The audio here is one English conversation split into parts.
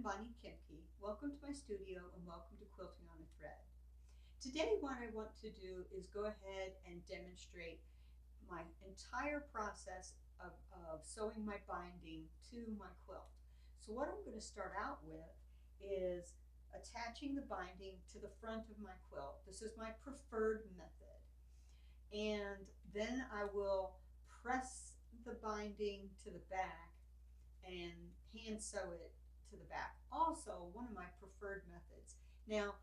I'm Bonnie Kimke. Welcome to my studio and welcome to Quilting on a Thread. Today what I want to do is go ahead and demonstrate my entire process of sewing my binding to my quilt. So what I'm going to start out with is attaching the binding to the front of my quilt. This is my preferred method. And then I will press the binding to the back and hand sew it to the back. Also, one of my preferred methods. Now,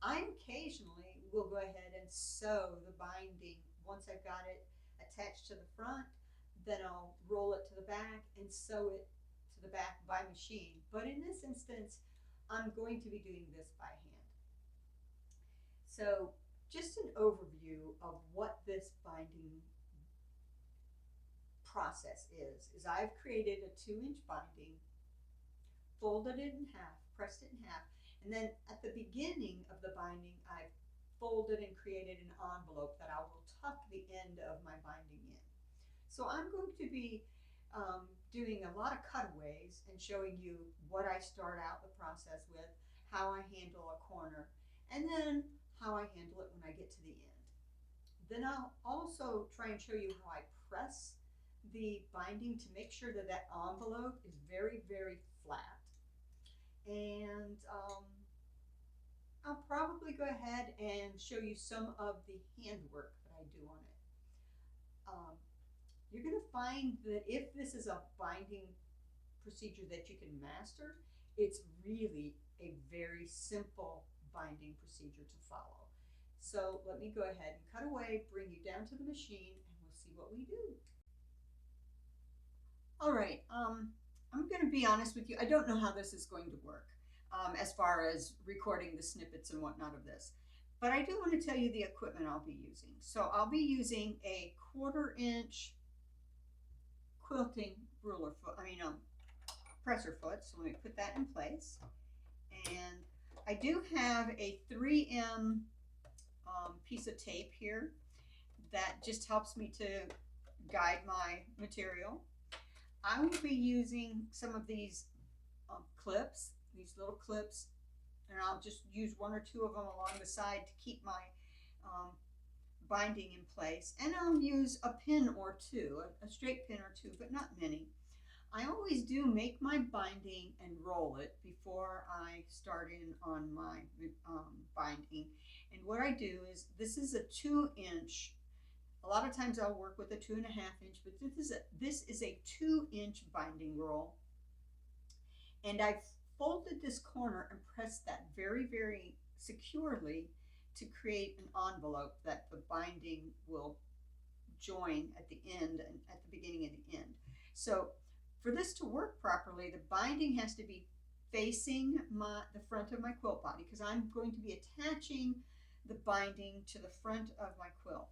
I occasionally will go ahead and sew the binding once I've got it attached to the front, then I'll roll it to the back and sew it to the back by machine. But in this instance, I'm going to be doing this by hand. So just an overview of what this binding process is I've created a 2-inch binding, folded it in half, pressed it in half, and then at the beginning of the binding I've folded and created an envelope that I will tuck the end of my binding in. So I'm going to be doing a lot of cutaways and showing you what I start out the process with, how I handle a corner, and then how I handle it when I get to the end. Then I'll also try and show you how I press the binding to make sure that that envelope is very, very flat. And I'll probably go ahead and show you some of the handwork that I do on it. You're going to find that if this is a binding procedure that you can master, it's really a very simple binding procedure to follow. So let me go ahead and cut away, bring you down to the machine, and we'll see what we do. All right, I'm going to be honest with you. I don't know how this is going to work as far as recording the snippets and whatnot of this. But I do want to tell you the equipment I'll be using. So I'll be using a 1/4-inch quilting ruler foot, presser foot. So let me put that in place. And I do have a 3M piece of tape here that just helps me to guide my material. I will be using some of these clips, these little clips, and I'll just use 1 or 2 of them along the side to keep my binding in place. And I'll use a pin or 2, a straight pin or 2, but not many. I always do make my binding and roll it before I start in on my binding. And what I do is, this is a 2-inch. A lot of times I'll work with a 2.5-inch, but this is a 2-inch binding roll. And I've folded this corner and pressed that very, very securely to create an envelope that the binding will join at the end and at the beginning and the end. So for this to work properly, the binding has to be facing the front of my quilt body, because I'm going to be attaching the binding to the front of my quilt.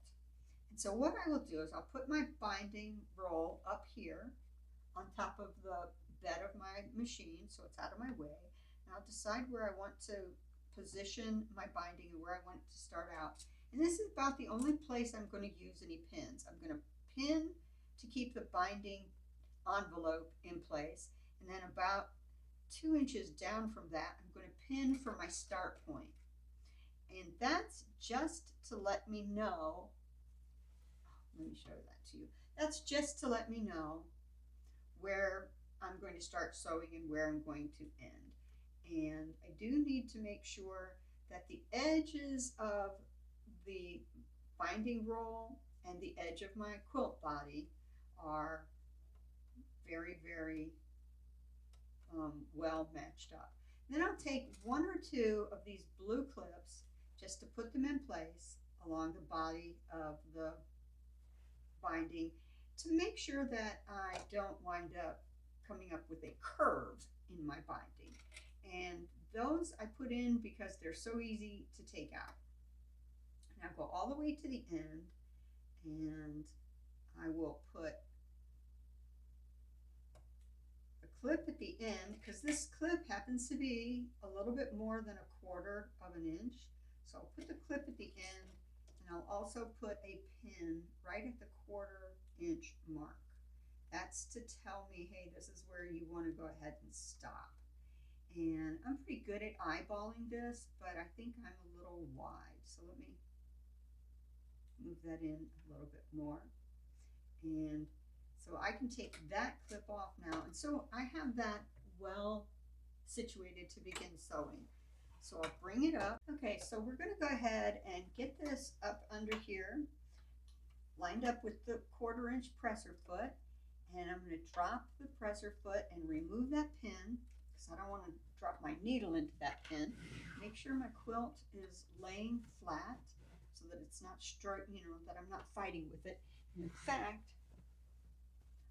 And so what I will do is I'll put my binding roll up here on top of the bed of my machine so it's out of my way. And I'll decide where I want to position my binding and where I want it to start out. And this is about the only place I'm going to use any pins. I'm going to pin to keep the binding envelope in place, and then about 2 inches down from that I'm going to pin for my start point. And that's just to let me know, let me show that to you. That's just to let me know where I'm going to start sewing and where I'm going to end. And I do need to make sure that the edges of the binding roll and the edge of my quilt body are very, very well matched up. Then I'll take 1 or 2 of these blue clips just to put them in place along the body of the binding to make sure that I don't wind up coming up with a curve in my binding. And those I put in because they're so easy to take out. And I'll go all the way to the end, and I will put a clip at the end, because this clip happens to be a little bit more than 1/4 of an inch. So I'll put the clip at the end, and I'll also put a pin right at the 1/4 inch mark. That's to tell me, hey, this is where you want to go ahead and stop. And I'm pretty good at eyeballing this, but I think I'm a little wide. So let me move that in a little bit more. And so I can take that clip off now. And so I have that well situated to begin sewing. So I'll bring it up. Okay, so we're going to go ahead and get this up under here, lined up with the 1/4 inch presser foot. And I'm going to drop the presser foot and remove that pin because I don't want to drop my needle into that pin. Make sure my quilt is laying flat so that it's not straight, that I'm not fighting with it. And in fact,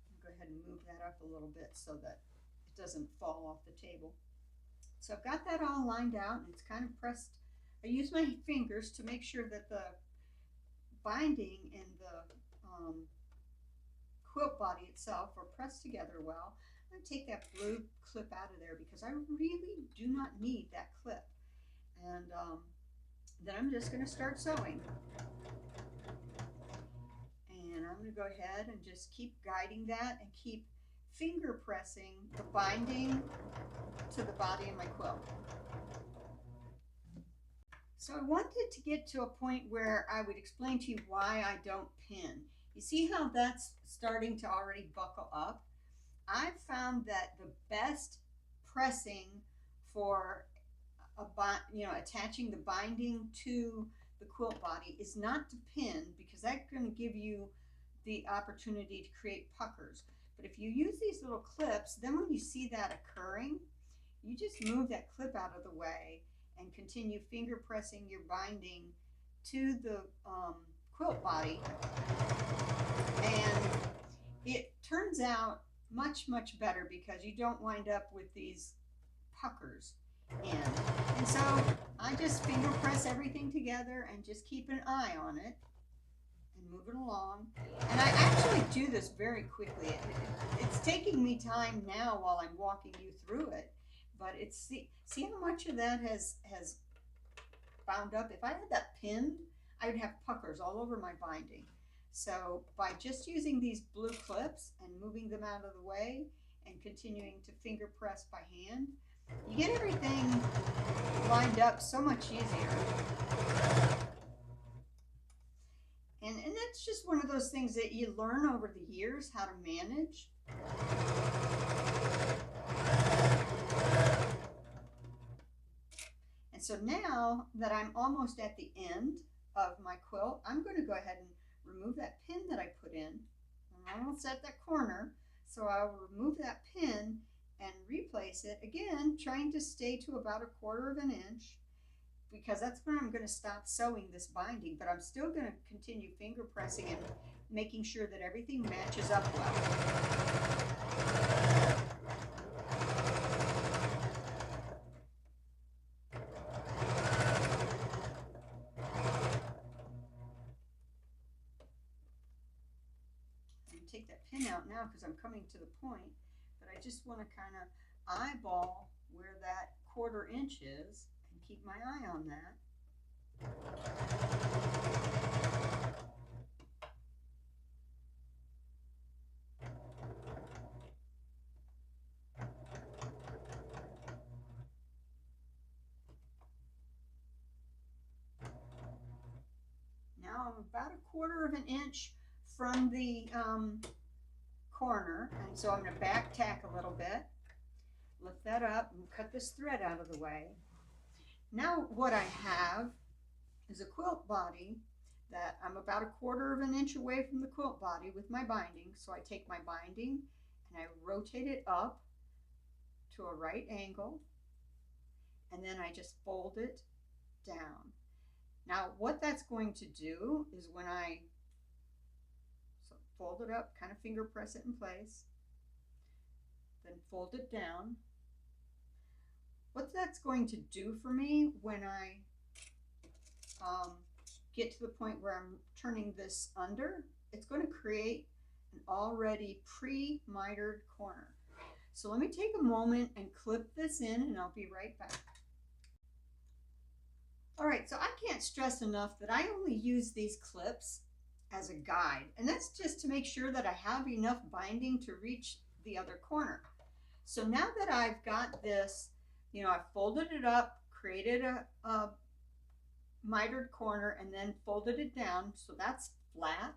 I'll go ahead and move that up a little bit so that it doesn't fall off the table. So I've got that all lined out and it's kind of pressed. I use my fingers to make sure that the binding and the quilt body itself are pressed together well. I'm going to take that blue clip out of there because I really do not need that clip. And then I'm just going to start sewing. And I'm going to go ahead and just keep guiding that and keep finger pressing the binding to the body of my quilt. So I wanted to get to a point where I would explain to you why I don't pin. You see how that's starting to already buckle up? I've found that the best pressing for attaching the binding to the quilt body is not to pin, because that's going to give you the opportunity to create puckers. But if you use these little clips, then when you see that occurring, you just move that clip out of the way and continue finger pressing your binding to the quilt body, and it turns out much better because you don't wind up with these puckers in. And so I just finger press everything together and just keep an eye on it and move it along. And I actually do this very quickly. It's taking me time now while I'm walking you through it, but it's see how much of that has bound up. If I had that pinned, I would have puckers all over my binding. So by just using these blue clips and moving them out of the way and continuing to finger press by hand, you get everything lined up so much easier. And that's just one of those things that you learn over the years how to manage. And so now that I'm almost at the end of my quilt, I'm going to go ahead and remove that pin that I put in. I'm almost at that corner, so I'll remove that pin and replace it again, trying to stay to about 1/4 inch, because that's when I'm going to stop sewing this binding. But I'm still going to continue finger pressing and making sure that everything matches up well. Take that pin out now because I'm coming to the point, but I just want to kind of eyeball where that 1/4 inch is and keep my eye on that. Now I'm about 1/4 inch from the corner, and so I'm going to back tack a little bit, lift that up and cut this thread out of the way. Now what I have is a quilt body that I'm about 1/4 inch away from the quilt body with my binding. So I take my binding and I rotate it up to a right angle, and then I just fold it down. Now what that's going to do is when I fold it up, kind of finger press it in place, then fold it down. What that's going to do for me when I get to the point where I'm turning this under, it's going to create an already pre-mitered corner. So let me take a moment and clip this in, and I'll be right back. All right, so I can't stress enough that I only use these clips as a guide, and that's just to make sure that I have enough binding to reach the other corner. So now that I've got this, You know, I folded it up, created a mitered corner, and then folded it down so that's flat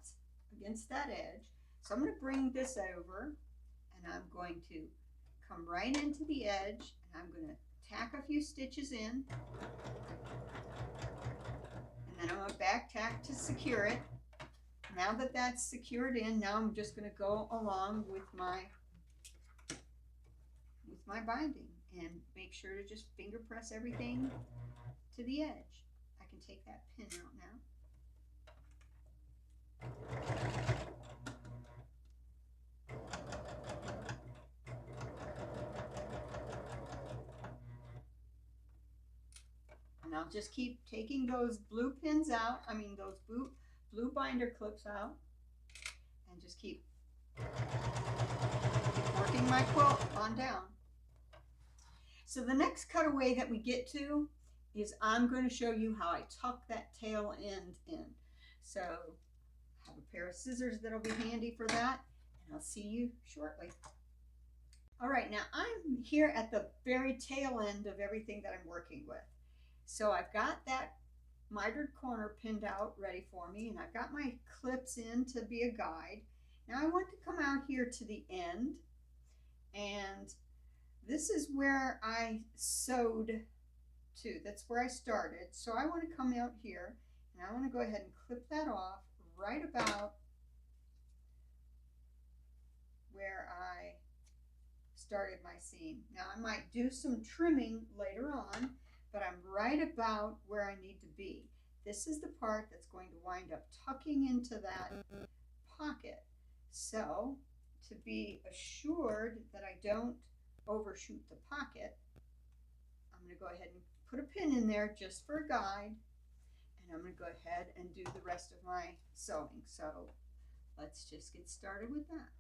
against that edge. So I'm going to bring this over and I'm going to come right into the edge and I'm going to tack a few stitches in, and then I'm going to back tack to secure it. Now that that's secured in, now I'm just going to go along with my binding and make sure to just finger press everything to the edge. I can take that pin out now. And I'll just keep taking those blue pins out, those blue binder clips out, and just keep working my quilt on down. So the next cutaway that we get to is I'm going to show you how I tuck that tail end in. So I have a pair of scissors that'll be handy for that, and I'll see you shortly. All right, now I'm here at the very tail end of everything that I'm working with. So I've got that mitered corner pinned out ready for me, and I've got my clips in to be a guide. Now I want to come out here to the end, and this is where I sewed to. That's where I started. So I want to come out here and I want to go ahead and clip that off right about where I started my seam. Now I might do some trimming later on, but I'm right about where I need to be. This is the part that's going to wind up tucking into that pocket. So to be assured that I don't overshoot the pocket, I'm going to go ahead and put a pin in there just for a guide, and I'm going to go ahead and do the rest of my sewing. So let's just get started with that.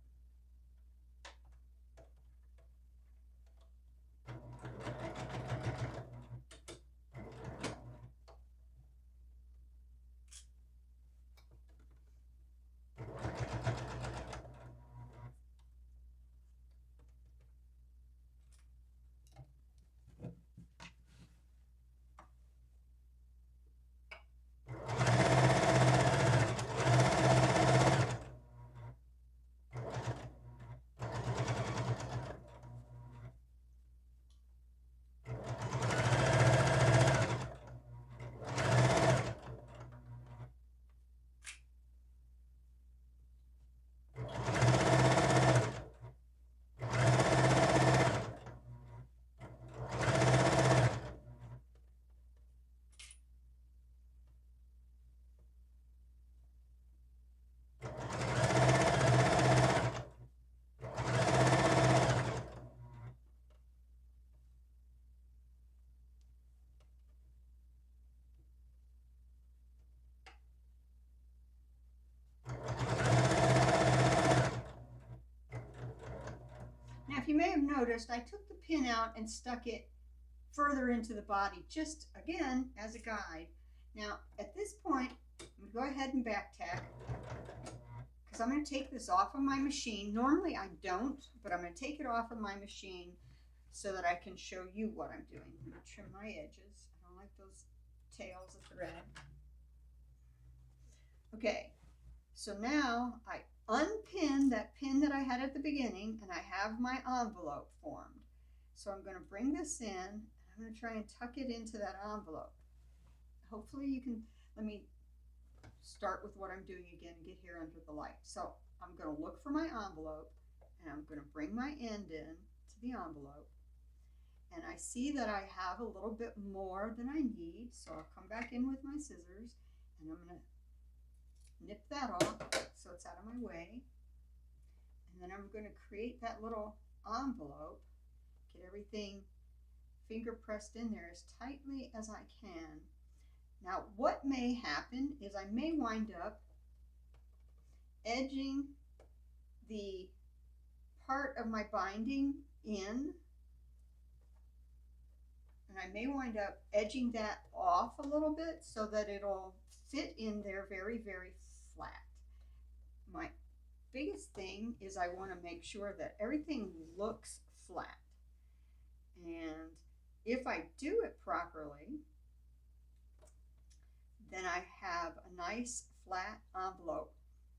Now, if you may have noticed, I took the pin out and stuck it further into the body, just again as a guide. Now, at this point, I'm going to go ahead and back tack, because I'm going to take this off of my machine. Normally I don't, but I'm going to take it off of my machine so that I can show you what I'm doing. I'm going to trim my edges. I don't like those tails of thread. Okay, so now I unpin that pin that I had at the beginning, and I have my envelope formed. So I'm going to bring this in, and I'm going to try and tuck it into that envelope. Hopefully you can, let me start with what I'm doing again and get here under the light. So I'm going to look for my envelope, and I'm going to bring my end in to the envelope, and I see that I have a little bit more than I need, so I'll come back in with my scissors, and I'm going to nip that off so it's out of my way, and then I'm going to create that little envelope, get everything finger pressed in there as tightly as I can. Now what may happen is I may wind up edging the part of my binding in, and I may wind up edging that off a little bit so that it'll fit in there very, very flat. My biggest thing is I want to make sure that everything looks flat, and if I do it properly, then I have a nice flat envelope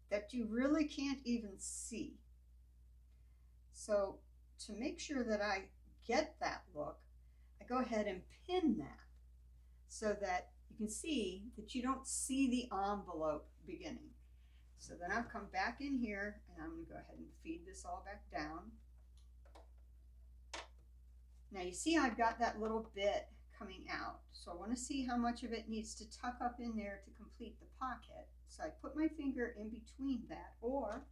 that you really can't even see. So to make sure that I get that look, I go ahead and pin that so that you can see that you don't see the envelope beginning. So then I'll come back in here and I'm going to go ahead and feed this all back down. Now you see I've got that little bit coming out. So I want to see how much of it needs to tuck up in there to complete the pocket. So I put my finger in between that, or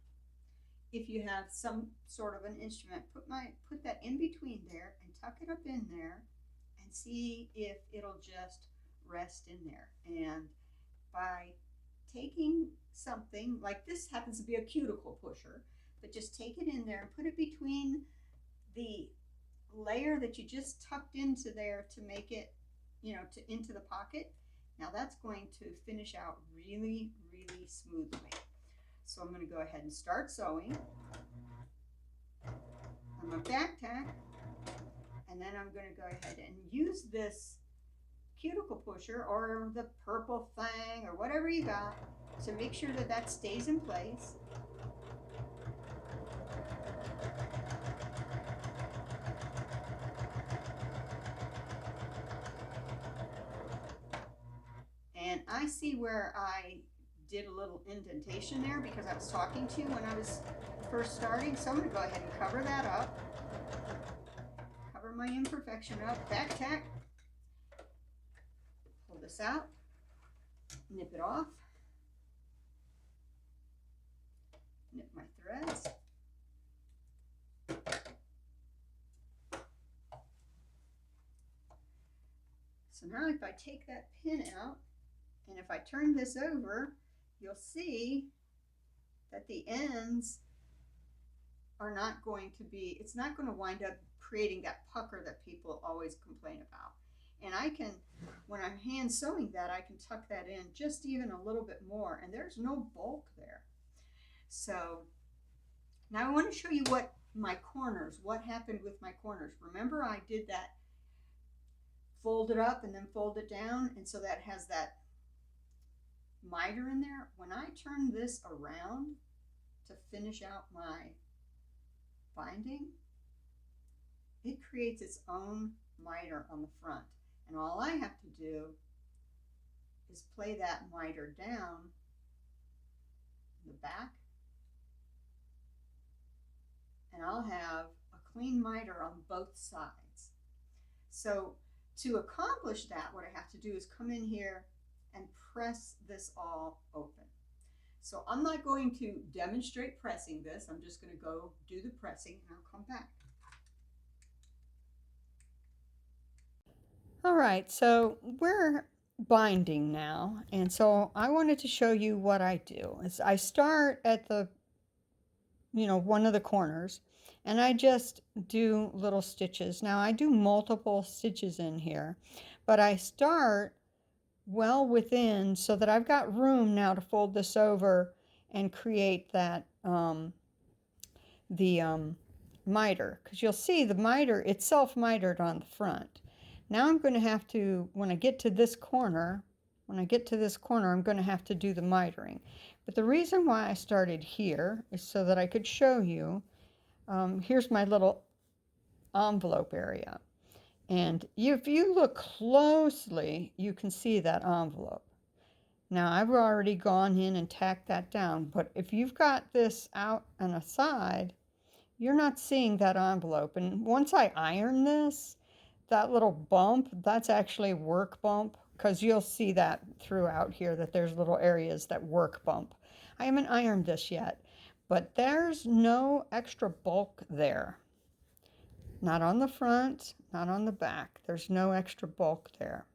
if you have some sort of an instrument, put that in between there and tuck it up in there and see if it'll just rest in there. And by taking something like this, happens to be a cuticle pusher, but just take it in there and put it between the layer that you just tucked into there to make it, into the pocket. Now that's going to finish out really, really smoothly. So I'm going to go ahead and start sewing. I'm going to back tack, and then I'm going to go ahead and use this cuticle pusher or the purple thing or whatever you got to make sure that that stays in place. And I see where I did a little indentation there because I was talking to you when I was first starting. So I'm going to go ahead and cover that up. Cover my imperfection up. Back tack. Pull this out. Nip it off. Nip my threads. So now if I take that pin out, and if I turn this over, you'll see that the ends are not going to be, it's not going to wind up creating that pucker that people always complain about. And I can, when I'm hand sewing that, I can tuck that in just even a little bit more, and there's no bulk there. So now I want to show you what happened with my corners. Remember I did that fold it up and then fold it down, and so that has that miter in there. When I turn this around to finish out my binding, it creates its own miter on the front, and all I have to do is play that miter down in the back, and I'll have a clean miter on both sides. So to accomplish that, what I have to do is come in here and press this all open. So I'm not going to demonstrate pressing this. I'm just going to go do the pressing and I'll come back. All right, so we're binding now, and so I wanted to show you what I do. Is I start at the, one of the corners, and I just do little stitches. Now I do multiple stitches in here, but I start well within so that I've got room now to fold this over and create that miter, because you'll see the miter, it's self-mitered on the front. Now I'm going to have to, when I get to this corner, I'm going to have to do the mitering. But the reason why I started here is so that I could show you, here's my little envelope area. And if you look closely, you can see that envelope. Now I've already gone in and tacked that down, but if you've got this out and aside, you're not seeing that envelope. And once I iron this, that little bump, that's actually work bump, because you'll see that throughout here that there's little areas that work bump. I haven't ironed this yet, but there's no extra bulk there. Not on the front, not on the back. There's no extra bulk there.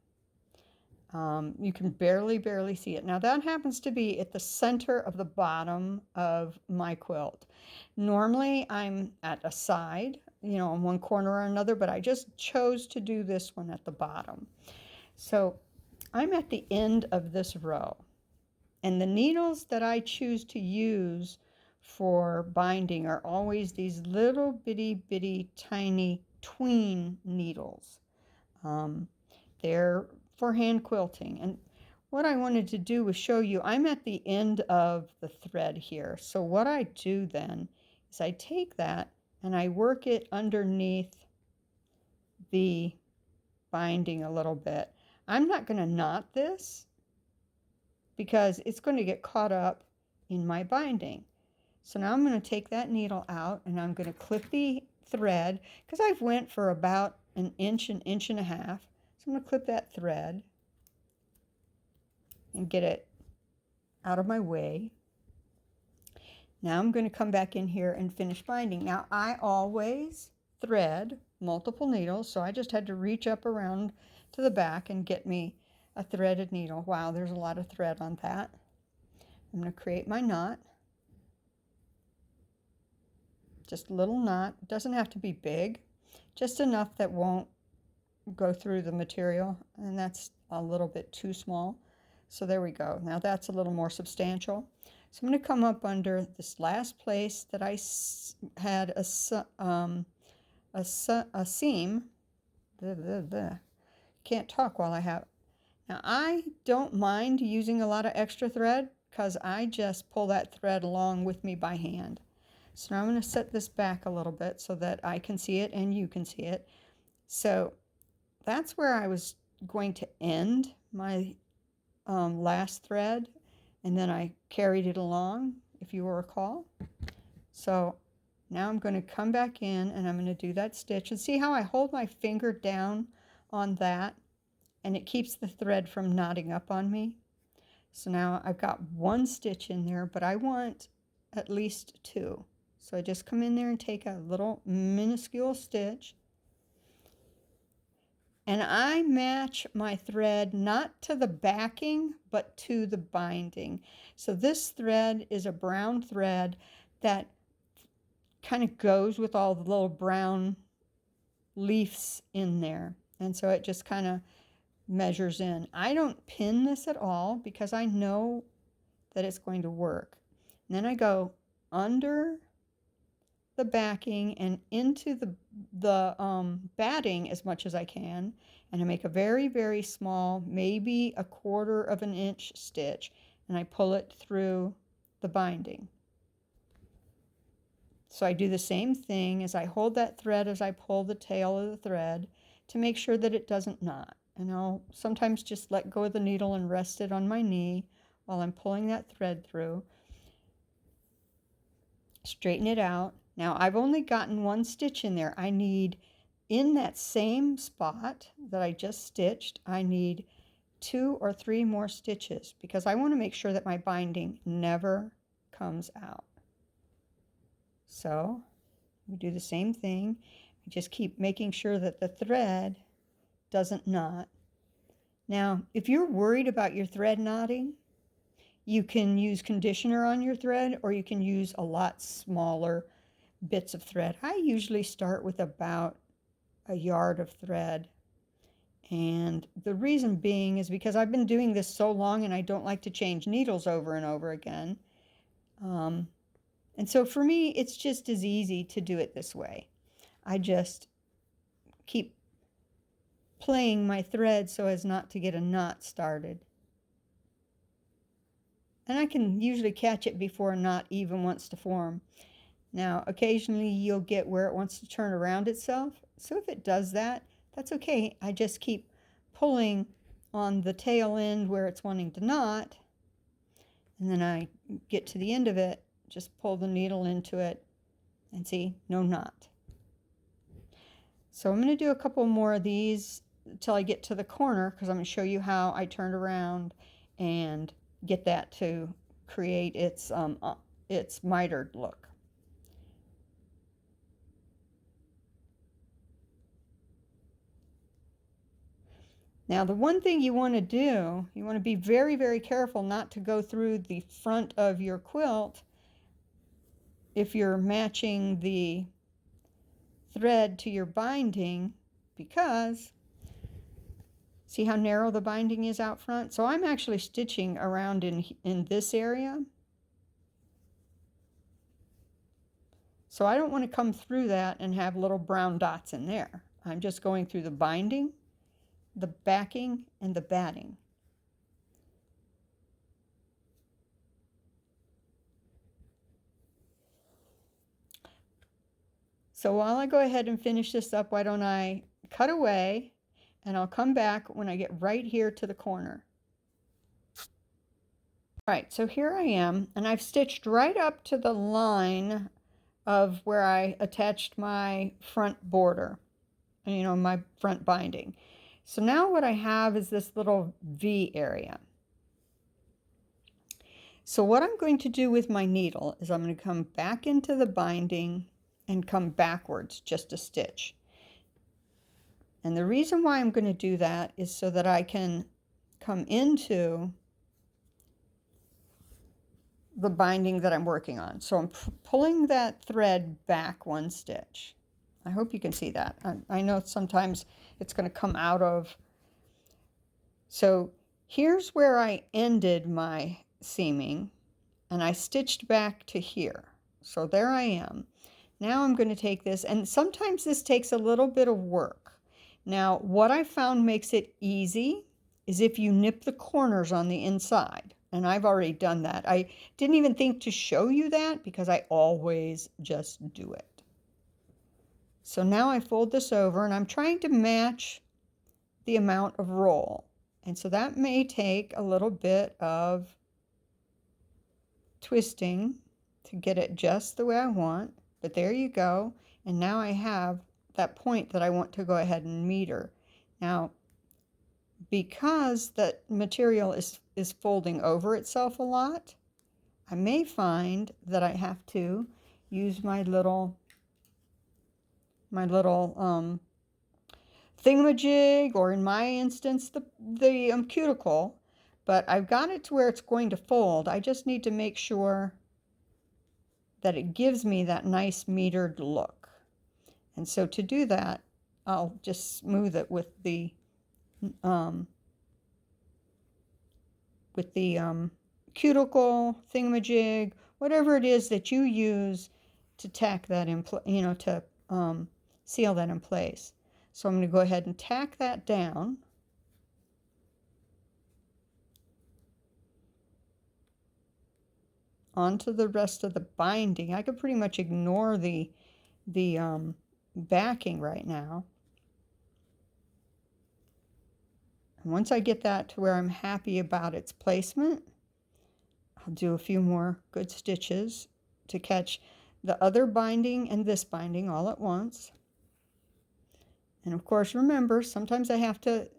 You can barely see it. Now that happens to be at the center of the bottom of my quilt. Normally I'm at a side, on one corner or another, but I just chose to do this one at the bottom. So I'm at the end of this row, and the needles that I choose to use for binding are always these little bitty tiny tween needles. Um, they're for hand quilting. And what I wanted to do was show you, I'm at the end of the thread here. So what I do then is I take that and I work it underneath the binding a little bit. I'm not going to knot this because it's going to get caught up in my binding. So now I'm going to take that needle out and I'm going to clip the thread because I've went for about an inch and a half. So I'm going to clip that thread and get it out of my way. Now I'm going to come back in here and finish binding. Now I always thread multiple needles, so I just had to reach up around to the back and get me a threaded needle. Wow, there's a lot of thread on that. I'm going to create my knot. Just a little knot. It doesn't have to be big, just enough that won't go through the material, and that's a little bit too small. So there we go. Now that's a little more substantial. So I'm going to come up under this last place that I had a seam. Blah, blah, blah. Can't talk while I have. Now I don't mind using a lot of extra thread because I just pull that thread along with me by hand. So now I'm going to set this back a little bit so that I can see it and you can see it. So that's where I was going to end my last thread, and then I carried it along, if you will recall. So now I'm going to come back in and I'm going to do that stitch, and see how I hold my finger down on that and it keeps the thread from knotting up on me. So now I've got one stitch in there, but I want at least two. So I just come in there and take a little minuscule stitch. And I match my thread not to the backing, but to the binding. So this thread is a brown thread that kind of goes with all the little brown leaves in there. And so it just kind of measures in. I don't pin this at all because I know that it's going to work. And then I go under the backing and into the batting as much as I can, and I make a very, very small, maybe a 1/4 of an inch stitch, and I pull it through the binding. So I do the same thing as I hold that thread as I pull the tail of the thread to make sure that it doesn't knot. And I'll sometimes just let go of the needle and rest it on my knee while I'm pulling that thread through. Straighten it out. Now I've only gotten one stitch in there. I need, in that same spot that I just stitched, I need 2 or 3 more stitches because I want to make sure that my binding never comes out. So we do the same thing. I just keep making sure that the thread doesn't knot. Now, if you're worried about your thread knotting, you can use conditioner on your thread, or you can use a lot smaller bits of thread. I usually start with about a yard of thread. And the reason being is because I've been doing this so long and I don't like to change needles over and over again. And so for me, it's just as easy to do it this way. I just keep playing my thread so as not to get a knot started. And I can usually catch it before a knot even wants to form. Now, occasionally you'll get where it wants to turn around itself. So if it does that, that's okay. I just keep pulling on the tail end where it's wanting to knot. And then I get to the end of it, just pull the needle into it, and see, no knot. So I'm going to do a couple more of these until I get to the corner, because I'm going to show you how I turned around and get that to create its mitered look. Now the one thing you want to do, you want to be very, very careful not to go through the front of your quilt if you're matching the thread to your binding, because see how narrow the binding is out front? So I'm actually stitching around in this area. So I don't want to come through that and have little brown dots in there. I'm just going through the binding the backing and the batting. So while I go ahead and finish this up, why don't I cut away, and I'll come back when I get right here to the corner. All right, so here I am, and I've stitched right up to the line of where I attached my front border, you know, my front binding. So now what I have is this little V area. So what I'm going to do with my needle is I'm going to come back into the binding and come backwards just a stitch. And the reason why I'm going to do that is so that I can come into the binding that I'm working on. So I'm pulling that thread back one stitch. I hope you can see that. I know sometimes it's going to come out of. So here's where I ended my seaming, and I stitched back to here. So there I am. Now I'm going to take this, and sometimes this takes a little bit of work. Now, what I found makes it easy is if you nip the corners on the inside. And I've already done that. I didn't even think to show you that because I always just do it. So now I fold this over, and I'm trying to match the amount of roll. And so that may take a little bit of twisting to get it just the way I want. But there you go. And now I have that point that I want to go ahead and meter. Now, because that material is folding over itself a lot, I may find that I have to use my little thingamajig, or in my instance, the cuticle. But I've got it to where it's going to fold. I just need to make sure that it gives me that nice metered look. And so to do that, I'll just smooth it with the cuticle, thingamajig, whatever it is that you use to tack that in, to seal that in place. So I'm going to go ahead and tack that down. Onto the rest of the binding. I could pretty much ignore the backing right now. And once I get that to where I'm happy about its placement, I'll do a few more good stitches to catch the other binding and this binding all at once. And of course, remember, sometimes I have to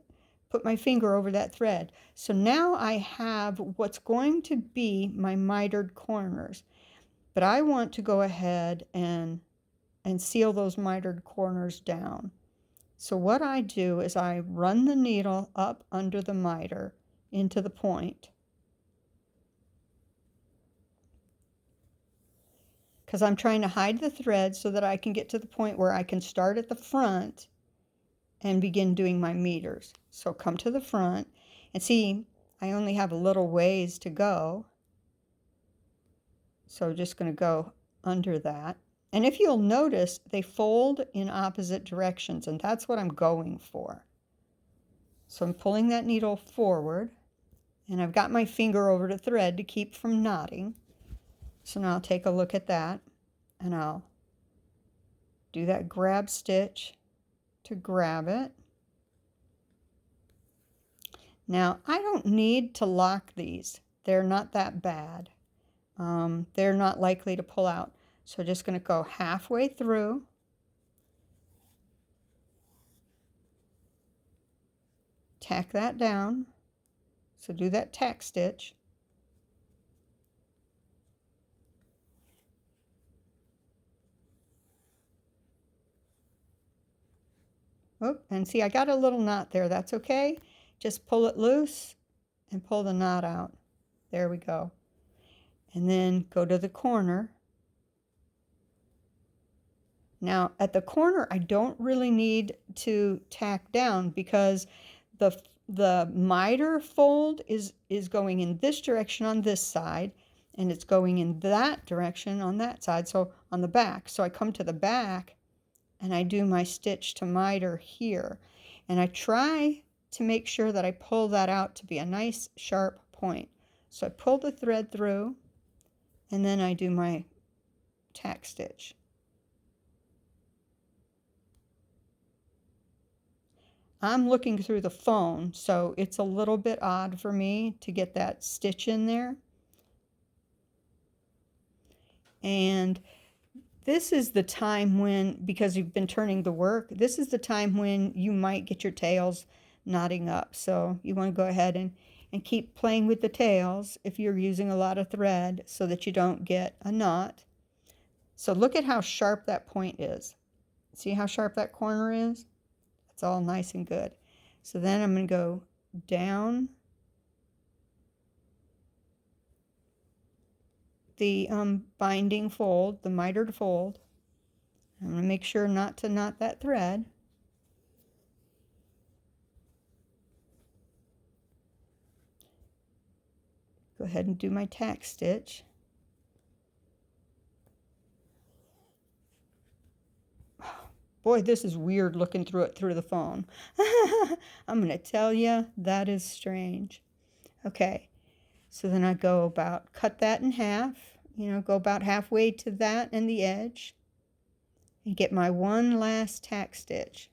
put my finger over that thread. So now I have what's going to be my mitered corners. But I want to go ahead and seal those mitered corners down. So what I do is I run the needle up under the miter into the point, because I'm trying to hide the thread so that I can get to the point where I can start at the front and begin doing my meters. So come to the front, and see, I only have a little ways to go. So just going to go under that. And if you'll notice, they fold in opposite directions, and that's what I'm going for. So I'm pulling that needle forward, and I've got my finger over the thread to keep from knotting. So now I'll take a look at that, and I'll do that grab stitch to grab it. Now, I don't need to lock these. They're not that bad. They're not likely to pull out. So just going to go halfway through. Tack that down. So do that tack stitch. Oh, and see, I got a little knot there. That's okay. Just pull it loose and pull the knot out. There we go. And then go to the corner. Now, at the corner, I don't really need to tack down because the miter fold is going in this direction on this side, and it's going in that direction on that side, so on the back. So I come to the back, and I do my stitch to miter here. And I try to make sure that I pull that out to be a nice sharp point. So I pull the thread through, and then I do my tack stitch. I'm looking through the phone, so it's a little bit odd for me to get that stitch in there. And this is the time when, because you've been turning the work, this is the time when you might get your tails knotting up. So you want to go ahead and keep playing with the tails if you're using a lot of thread so that you don't get a knot. So look at how sharp that point is. See how sharp that corner is? It's all nice and good. So then I'm going to go down the binding fold, the mitered fold. I'm going to make sure not to knot that thread. Go ahead and do my tack stitch. Boy, this is weird looking through it through the phone. I'm going to tell you, that is strange. Okay, so then I go about, cut that in half, go about halfway to that and the edge, and get my one last tack stitch.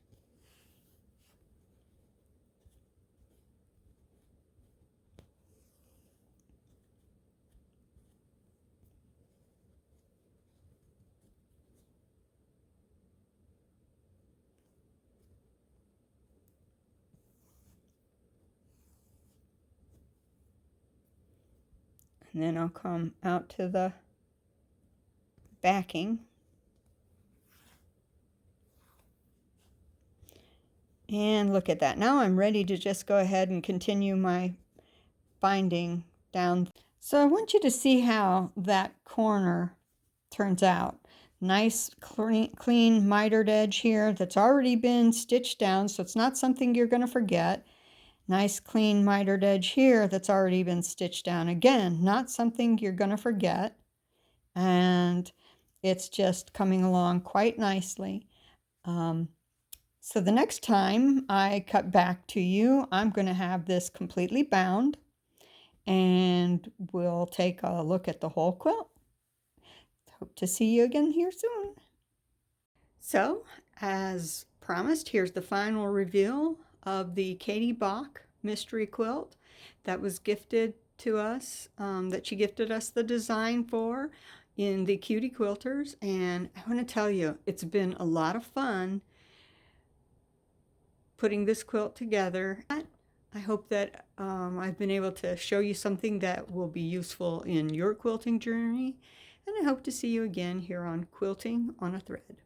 And then I'll come out to the backing. And look at that. Now I'm ready to just go ahead and continue my binding down. So I want you to see how that corner turns out. Nice clean mitered edge here that's already been stitched down, so it's not something you're going to forget. Nice clean mitered edge here that's already been stitched down. Again, not something you're going to forget. And it's just coming along quite nicely. So the next time I cut back to you, I'm going to have this completely bound, and we'll take a look at the whole quilt. Hope to see you again here soon. So, as promised, here's the final reveal of the Katie Bach mystery quilt that was gifted to us, that she gifted us the design for in the Cutie Quilters. And I want to tell you, it's been a lot of fun putting this quilt together. I hope that I've been able to show you something that will be useful in your quilting journey, and I hope to see you again here on Quilting on a Thread.